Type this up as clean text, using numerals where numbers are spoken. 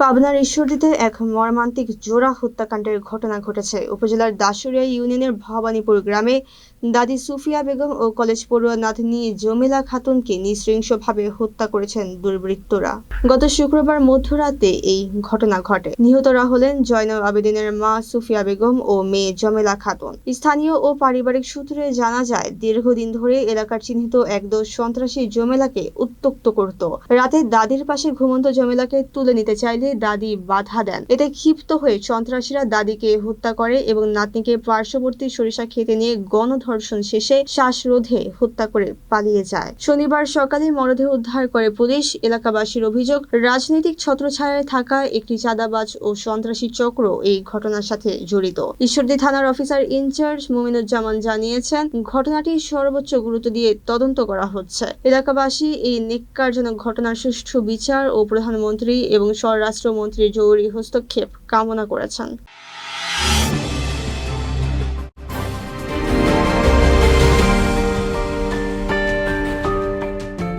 পাবনার ঈশ্বরদীতে এক মর্মান্তিক জোড়া হত্যাকাণ্ডের ঘটনা ঘটেছে। উপজেলার দাসুরিয়া ইউনিয়নের ভবানীপুর গ্রামে দাদি সুফিয়া বেগম ও কলেজ পড়ুয়া নাতনি জমিলা খাতুনকে নৃশংসভাবে হত্যা করেছেন দুর্বৃত্তরা। গত শুক্রবার মধ্যরাতে এই ঘটনা ঘটে। নিহতরা হলেন জয়নাল আবেদিনের মা সুফিয়া বেগম ও মেয়ে জমিলা খাতুন। স্থানীয় ও পারিবারিক সূত্রে জানা যায়, দীর্ঘদিন ধরে এলাকার চিহ্নিত একদল সন্ত্রাসী জমিলাকে উত্ত্যক্ত করত। রাতে দাদির পাশে ঘুমন্ত জমিলাকে তুলে নিতে চাইলে দাদি বাধা দেন। এতে ক্ষিপ্ত হয়ে সন্ত্রাসীরা দাদিকে হত্যা করে এবং নাতনিকে পার্শ্ববর্তী সরিষা খেতে নিয়ে গণধর্ষণ শেষে শ্বাসরোধে হত্যা করে পালিয়ে যায়। শনিবার সকালে মরদেহ উদ্ধার করে পুলিশ। এলাকাবাসীর অভিযোগ, রাজনৈতিক ছত্রছায়ায় থাকা একটি চাঁদাবাজ ও সন্ত্রাসী চক্র এই ঘটনার সাথে জড়িত। ঈশ্বরদী থানার অফিসার ইনচার্জ মুমিনুজ্জামান জানিয়েছেন, ঘটনাটি সর্বোচ্চ গুরুত্ব দিয়ে তদন্ত করা হচ্ছে। এলাকাবাসী এই ন্যাক্কারজনক ঘটনার সুষ্ঠু বিচার ও প্রধানমন্ত্রী এবং স্বরাষ্ট্রমন্ত্রীর জরুরি হস্তক্ষেপ কামনা করেছেন।